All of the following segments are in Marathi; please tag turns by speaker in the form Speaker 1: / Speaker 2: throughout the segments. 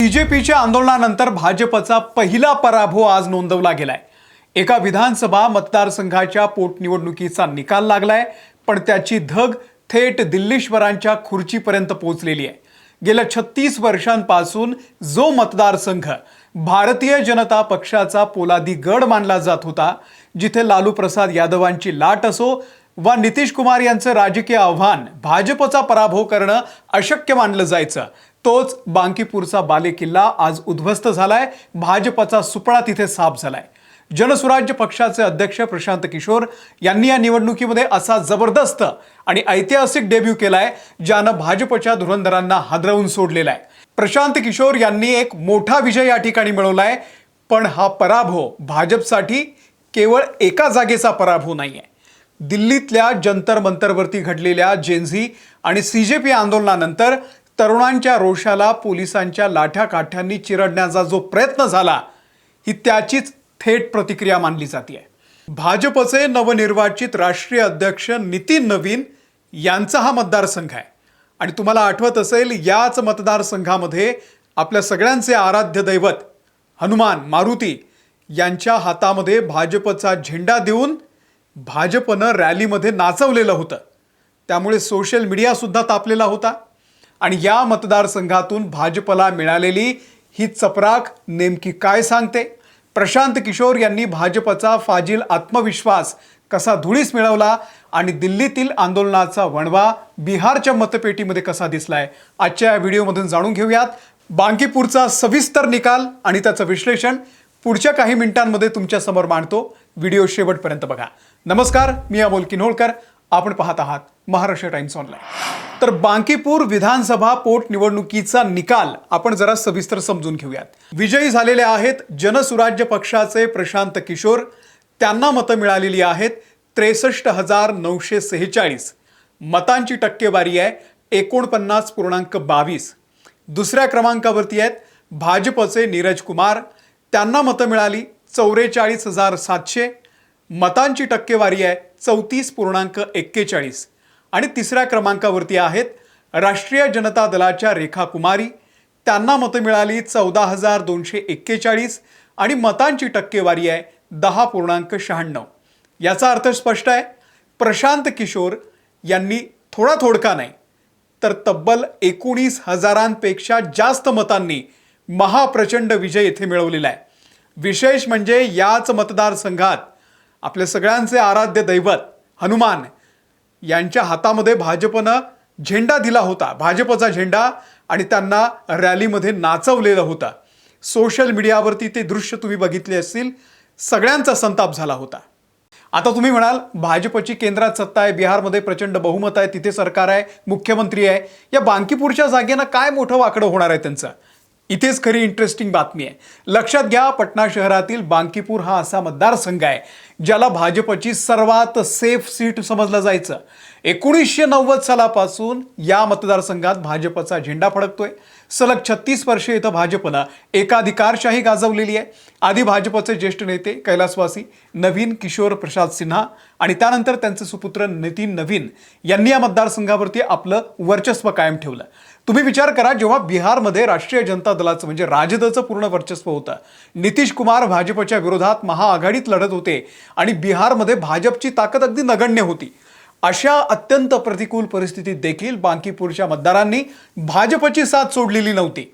Speaker 1: बीजेपीच्या आंदोलनानंतर भाजपचा पहिला पराभव आज नोंदवला गेलाय। एका विधानसभा मतदारसंघाच्या पोटनिवडणुकीचा निकाल लागलाय, पण त्याची धग थेट दिल्लीश्वरांच्या खुर्चीपर्यंत पोहोचलेली आहे। गेल्या 36 वर्षांपासून जो मतदारसंघ भारतीय जनता पक्षाचा पोलादी गड मानला जात होता, जिथे लालू प्रसाद यादवांची लाट असो वा नितीश कुमार यांचं राजकीय आव्हान भाजपचा पराभव करणं अशक्य मानलं जायचं, तोच बांकीपूरचा बालेकिल्ला आज उद्ध्वस्त झालाय। भाजपचा सुपडा तिथे साफ झालाय। जनसुराज्य पक्षाचे अध्यक्ष प्रशांत किशोर यांनी या निवडणुकीमध्ये असा जबरदस्त आणि ऐतिहासिक डेब्यू केलाय, ज्यानं भाजपच्या धुरंधरांना हादरवून सोडलेला आहे। प्रशांत किशोर यांनी एक मोठा विजय या ठिकाणी मिळवलाय, पण हा पराभव भाजपसाठी केवळ एका जागेचा पराभव नाहीये। दिल्लीतल्या जंतर मंतरवरती घडलेल्या जेनझी आणि सीजेपी आंदोलनानंतर तरुणांच्या रोषाला पोलिसांच्या लाठ्याकाठ्यांनी चिरडण्याचा जो प्रयत्न झाला, ही त्याचीच थेट प्रतिक्रिया मानली जाते। भाजपचे नवनिर्वाचित राष्ट्रीय अध्यक्ष नितीन नवीन यांचा हा मतदारसंघ आहे आणि तुम्हाला आठवत असेल, याच मतदारसंघामध्ये आपल्या सगळ्यांचे आराध्य दैवत हनुमान मारुती यांच्या हातामध्ये भाजपचा झेंडा देऊन भाजपनं रॅलीमध्ये नाचवलेलं होतं। त्यामुळे सोशल मीडिया सुद्धा तापलेला होता आणि या मतदारसंघातून भाजपला मिळालेली ही चपराक नेमकी काय सांगते? प्रशांत किशोर यांनी भाजपचा फाजील आत्मविश्वास कसा धुळीस मिळवला आणि दिल्लीतील आंदोलनाचा वणवा बिहारच्या मतपेटीमध्ये कसा दिसलाय, आजच्या या व्हिडिओमधून जाणून घेऊयात। बांकीपूरचा सविस्तर निकाल आणि त्याचं विश्लेषण पुढच्या काही मिनिटांमध्ये तुमच्या समोर मांडतो। व्हिडिओ शेवटपर्यंत बघा। नमस्कार, मी अमोल किन्होळकर, आपण पाहत आहात महाराष्ट्र टाइम्स ऑनलाईन। तर बांकीपूर विधानसभा पोटनिवडणुकीचा निकाल आपण जरा सविस्तर समजून घेऊयात। विजयी झालेले आहेत जनसुराज्य पक्षाचे प्रशांत किशोर। त्यांना मतं मिळालेली आहेत 63,946। मतांची टक्केवारी आहे 49.22। दुसऱ्या क्रमांकावरती आहेत भाजपचे नीरज कुमार। त्यांना मतं मिळाली 44,700। मतांची टक्केवारी आहे 34.41। आणि तिसऱ्या क्रमांकावरती आहेत राष्ट्रीय जनता दलाच्या रेखा कुमारी। त्यांना मतं मिळाली 14,241 आणि मतांची टक्केवारी आहे 10.96। याचा अर्थ स्पष्ट आहे, प्रशांत किशोर यांनी थोडका नाही तर तब्बल 19,000पेक्षा जास्त मतांनी महाप्रचंड विजय येथे मिळवलेला आहे। विशेष म्हणजे याच मतदारसंघात आपल्या सगळ्यांचे आराध्य दैवत हनुमान यांच्या हातामध्ये भाजपनं झेंडा दिला होता, भाजपचा झेंडा, आणि त्यांना रॅलीमध्ये नाचवलेलं होतं। सोशल मीडियावरती ते दृश्य तुम्ही बघितले असतील, सगळ्यांचा संताप झाला होता। आता तुम्ही म्हणाल, भाजपची केंद्रात सत्ता आहे, बिहारमध्ये प्रचंड बहुमत आहे, तिथे सरकार आहे, मुख्यमंत्री आहे, या बांकीपूरच्या जागेनं काय मोठं वाकडं होणार आहे त्यांचं? इथेच खरी इंटरेस्टिंग बातमी आहे। लक्षात घ्या, पटना शहरातील बांकीपूर हा असा मतदारसंघ आहे ज्याला भाजपची सर्वात सेफ सीट समजलं जायचं। 1990 सालापासून या मतदारसंघात भाजपचा झेंडा फडकतोय। सलग 36 वर्षे इथं भाजपनं एकाधिकारशाही गाजवलेली आहे। आधी भाजपचे ज्येष्ठ नेते कैलासवासी नवीन किशोर प्रसाद सिन्हा आणि त्यानंतर त्यांचे सुपुत्र नितीन नवीन यांनी या मतदारसंघावरती आपलं वर्चस्व कायम ठेवलं। तुम्ही विचार करा, जेव्हा बिहारमध्ये राष्ट्रीय जनता दलाचं म्हणजे राजदचं पूर्ण वर्चस्व होतं, नितीश कुमार भाजपच्या विरोधात महाआघाडीत लढत होते आणि बिहारमध्ये भाजपची ताकद अगदी नगण्य होती, अशा अत्यंत प्रतिकूल परिस्थितीत देखील बांकीपूरच्या मतदारांनी भाजपची साथ सोडलेली नव्हती।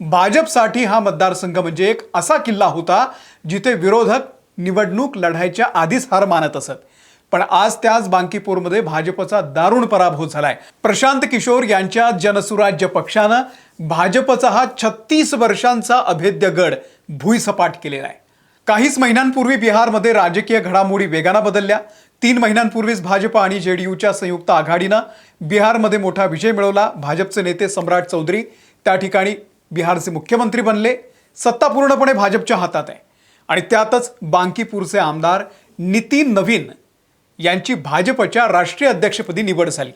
Speaker 1: भाजपसाठी हा मतदारसंघ म्हणजे एक असा किल्ला होता जिथे विरोधक निवडणूक लढायच्या आधीच हार मानत असत। पण आज त्याच बांकीपूरमध्ये भाजपचा दारुण पराभव झालाय। प्रशांत किशोर यांच्या जनसुराज्य पक्षानं भाजपचा हा 36 वर्षांचा अभेद्य गड भुईसपाट केलेला आहे। काहीच महिन्यांपूर्वी बिहारमध्ये राजकीय घडामोडी वेगाने बदलल्या। 3 महिन्यांपूर्वीच भाजप आणि जेडीयूच्या संयुक्त आघाडीनं बिहारमध्ये मोठा विजय मिळवला। भाजपचे नेते सम्राट चौधरी त्या ठिकाणी बिहारचे मुख्यमंत्री बनले। सत्ता पूर्णपणे भाजपच्या हातात आहे आणि त्यातच बांकीपूरचे आमदार नितीन नवीन यांची भाजपच्या राष्ट्रीय अध्यक्षपदी निवड झाली।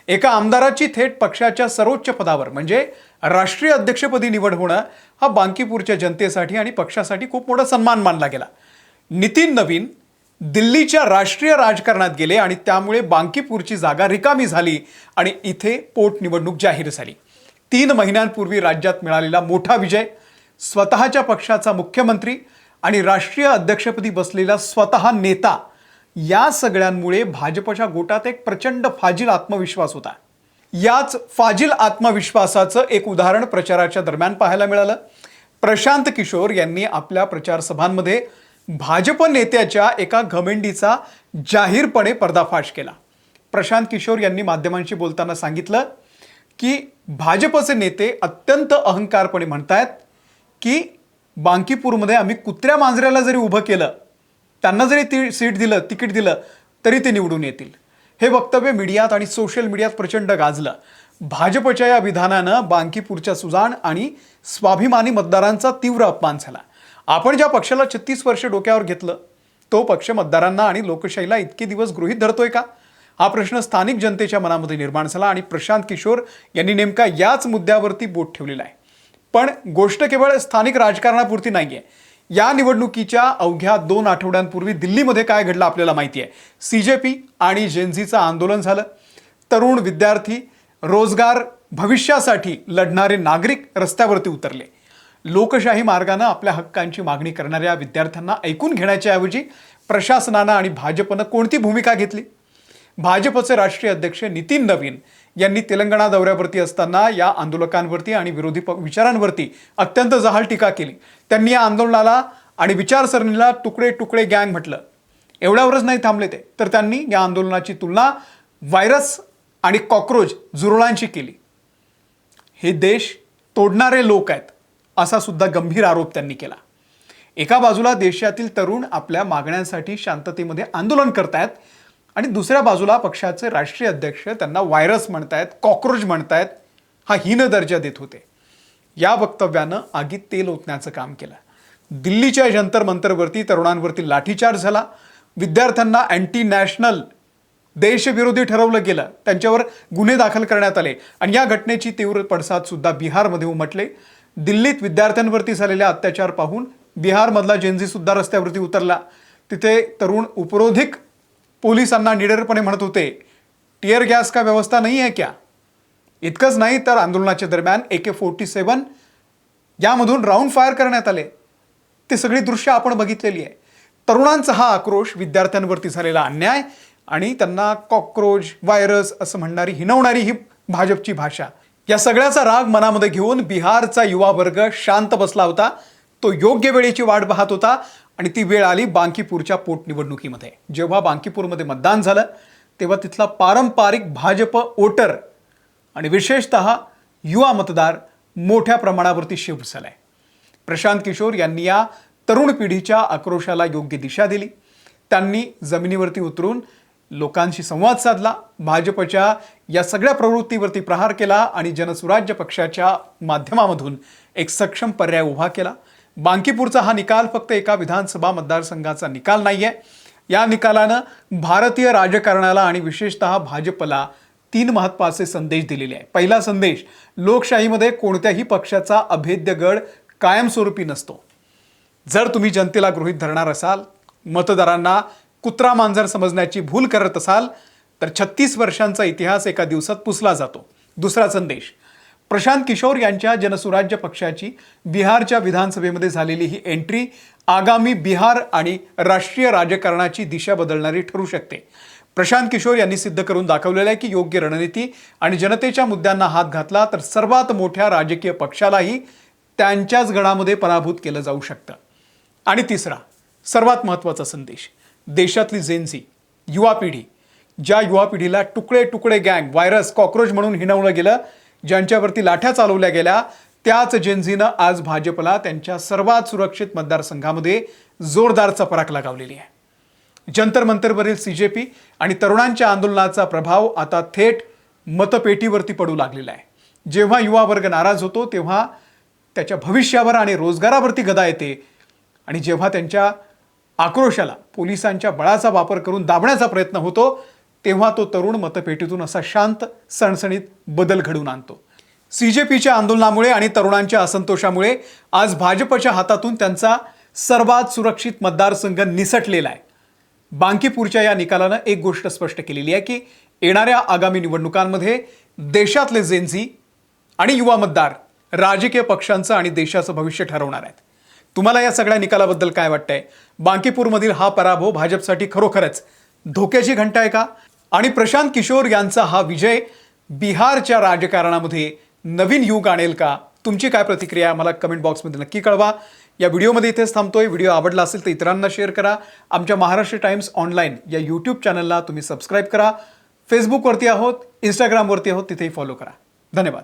Speaker 1: एका आमदाराची थेट पक्षाच्या सर्वोच्च पदावर म्हणजे राष्ट्रीय अध्यक्षपदी निवड होणं हा बांकीपूरच्या जनतेसाठी आणि पक्षासाठी खूप मोठा सन्मान मानला गेला। नितीन नवीन दिल्लीच्या राष्ट्रीय राजकारणात गेले आणि त्यामुळे बांकीपूरची जागा रिकामी झाली आणि इथे पोटनिवडणूक जाहीर झाली। 3 महिन्यांपूर्वी राज्यात मिळालेला मोठा विजय स्वतःच्या पक्षाचा मुख्यमंत्री आणि राष्ट्रीय अध्यक्षपदी बसलेला स्वतः नेता, या सगळ्यांमुळे भाजपच्या गोटात एक प्रचंड फाजील आत्मविश्वास होता. याच फाजील आत्मविश्वासाचं एक उदाहरण प्रचाराच्या दरम्यान पाहायला मिळालं. प्रशांत किशोर यांनी आपल्या प्रचार सभांमध्ये भाजप नेत्याच्या एका घमेंडीचा जाहीरपणे पर्दाफाश केला. प्रशांत किशोर यांनी माध्यमांशी बोलताना सांगितलं की भाजपचे नेते अत्यंत अहंकारपणे म्हणतायत की बांकीपूरमध्ये आम्ही कुत्र्या मांजऱ्याला जरी उभं केलं, त्यांना जरी सीट दिलं, तिकीट दिलं, तरी ते निवडून येतील. हे वक्तव्य मीडियात आणि सोशल मीडियात प्रचंड गाजलं. भाजपच्या या विधानानं बांकीपूरच्या सुजाण आणि स्वाभिमानी मतदारांचा तीव्र अपमान झाला. आपण ज्या पक्षाला 36 वर्ष डोक्यावर घेतलं, तो पक्ष मतदारांना आणि लोकशाहीला इतके दिवस गृहीत धरतोय का? हा प्रश्न स्थानिक जनतेच्या मनामध्ये निर्माण झाला आणि प्रशांत किशोर यांनी नेमका याच मुद्द्यावरती बोट ठेवलेला आहे. पण गोष्ट केवळ स्थानिक राजकारणापुरती नाहीये. या निवडणुकीच्या अवघ्या 2 आठवड्यांपूर्वी दिल्लीमध्ये काय घडलं आपल्याला माहिती आहे. CJP आणि जेनझीचं आंदोलन झालं. तरुण विद्यार्थी, रोजगार, भविष्यासाठी लढणारे नागरिक रस्त्यावरती उतरले. लोकशाही मार्गानं आपल्या हक्कांची मागणी करणाऱ्या विद्यार्थ्यांना ऐकून घेण्याच्या ऐवजी प्रशासनानं आणि भाजपनं कोणती भूमिका घेतली? भाजपचे राष्ट्रीय अध्यक्ष नितीन नवीन यांनी तेलंगणा दौऱ्यावरती असताना या आंदोलकांवरती आणि विरोधी विचारांवरती अत्यंत जहाल टीका केली. त्यांनी या आंदोलनाला आणि विचारसरणीला तुकडे तुकडे गँग म्हटलं. एवढ्यावरच नाही थांबले ते, तर त्यांनी या आंदोलनाची तुलना व्हायरस आणि कॉक्रोच जुरळांची केली. हे देश तोडणारे लोक आहेत, असा सुद्धा गंभीर आरोप त्यांनी केला. एका बाजूला देशातील तरुण आपल्या मागण्यांसाठी शांततेमध्ये आंदोलन करतायत आणि दुसऱ्या बाजूला पक्षाचे राष्ट्रीय अध्यक्ष त्यांना व्हायरस म्हणतायत, कॉक्रोच म्हणतायत, हा हीन दर्जा देत होते. या वक्तव्यानं आगीत तेल ओतण्याचं काम केलं. दिल्लीच्या जंतर मंतरवरती तरुणांवरती लाठीचार्ज झाला. विद्यार्थ्यांना अँटी नॅशनल, देशविरोधी ठरवलं गेलं. त्यांच्यावर गुन्हे दाखल करण्यात आले आणि या घटनेची तीव्र पडसाद सुद्धा बिहारमध्ये उमटले. दिल्लीत विद्यार्थ्यांवरती झालेल्या अत्याचार पाहून बिहारमधला जेनझी सुद्धा रस्त्यावरती उतरला. तिथे तरुण उपरोधिक पोलिसांना निडरपणे म्हणत होते, टियर गॅस का व्यवस्था नाही आहे क्या? इतकंच नाही तर आंदोलनाच्या दरम्यान AK-47 यामधून राऊंड फायर करण्यात आले. ते सगळी दृश्य आपण बघितलेली आहे. तरुणांचा हा आक्रोश, विद्यार्थ्यांवरती झालेला अन्याय आणि त्यांना कॉक्रोच, व्हायरस असं म्हणणारी, हिणवणारी ही भाजपची भाषा, या सगळ्याचा राग मनामध्ये घेऊन बिहारचा युवा वर्ग शांत बसला होता. तो योग्य वेळेची वाट पाहत होता आणि ती वेळ आली बांकीपूरच्या पोटनिवडणुकीमध्ये. जेव्हा बांकीपूरमध्ये मतदान झालं तेव्हा तिथला पारंपरिक भाजप वोटर आणि विशेषतः युवा मतदार मोठ्या प्रमाणावरती शिफ्ट झालाय. प्रशांत किशोर यांनी या तरुण पिढीच्या आक्रोशाला योग्य दिशा दिली. त्यांनी जमिनीवरती उतरून लोकांशी संवाद साधला, भाजपच्या या सगळ्या प्रवृत्तीवरती प्रहार केला आणि जनसुराज्य पक्षाच्या माध्यमामधून एक सक्षम पर्याय उभा केला. बांकीपूरचा हा निकाल फक्त एका विधानसभा मतदारसंघाचा निकाल नाहीये. या निकालानं भारतीय राजकारणाला आणि विशेषतः भाजपला 3 महत्त्वाचे संदेश दिलेले आहेत. पहिला संदेश, लोकशाहीमध्ये कोणत्याही पक्षाचा अभेद्य गड कायमस्वरूपी नसतो. जर तुम्ही जनतेला गृहीत धरणार असाल, मतदारांना कुत्रा मांजर समजण्याची भूल करत असाल, तर 36 वर्षांचा इतिहास एका दिवसात पुसला जातो. दुसरा संदेश, प्रशांत किशोर यांच्या जनसुराज्य पक्षाची बिहारच्या विधानसभेमध्ये झालेली ही एंट्री आगामी बिहार आणि राष्ट्रीय राजकारणाची दिशा बदलणारी ठरू शकते. प्रशांत किशोर यांनी सिद्ध करून दाखवलेलं आहे की योग्य रणनीती आणि जनतेच्या मुद्द्यांना हात घातला तर सर्वात मोठ्या राजकीय पक्षालाही त्यांच्याच गडामध्ये पराभूत केलं जाऊ शकतं. आणि तिसरा, सर्वात महत्त्वाचा संदेश, देशातली जेनझी युवा पिढी, ज्या युवा पिढीला तुकडे तुकडे गँग, व्हायरस, कॉक्रोच म्हणून हिणवलं गेलं, ज्यांच्यावरती लाठ्या चालवल्या गेल्या, त्याच जेनझीनं आज भाजपला त्यांच्या सर्वात सुरक्षित मतदारसंघामध्ये जोरदार चपराक लगावलेली आहे. जंतर मंतरवरील CJP आणि तरुणांच्या आंदोलनाचा प्रभाव आता थेट मतपेटीवरती पडू लागलेला आहे. जेव्हा युवा वर्ग नाराज होतो तेव्हा त्याच्या भविष्यावर आणि रोजगारावरती गदा येते आणि जेव्हा त्यांच्या आक्रोशाला पोलिसांच्या बळाचा वापर करून दाबण्याचा प्रयत्न होतो तेव्हा तो तरुण मतपेटीतून असा शांत, सणसणीत बदल घडवून आणतो. CJPच्या आंदोलनामुळे आणि तरुणांच्या असंतोषामुळे आज भाजपच्या हातातून त्यांचा सर्वात सुरक्षित मतदारसंघ निसटलेला आहे. बांकीपूरच्या या निकालानं एक गोष्ट स्पष्ट केलेली आहे की येणाऱ्या आगामी निवडणुकांमध्ये देशातले जेनझी आणि युवा मतदार राजकीय पक्षांचं आणि देशाचं भविष्य ठरवणार आहेत. तुम्हाला या सगळ्या निकालाबद्दल काय वाटतंय? बांकीपूरमधील हा पराभव भाजपसाठी खरोखरच धोक्याची घंटा आहे का? आणि प्रशांत किशोर यांचा हा विजय बिहारच्या राजकारणामध्ये नवीन युग आणेल का? तुमची काय प्रतिक्रिया मला कमेंट बॉक्समध्ये नक्की कळवा. या व्हिडिओमध्ये इथेच थांबतोय. व्हिडिओ आवडला असेल तर इतरांना शेअर करा. आमच्या महाराष्ट्र टाइम्स ऑनलाईन या यूट्यूब चॅनलला तुम्ही सबस्क्राईब करा. फेसबुकवरती आहोत, इंस्टाग्रामवरती आहोत, तिथेही फॉलो करा. धन्यवाद.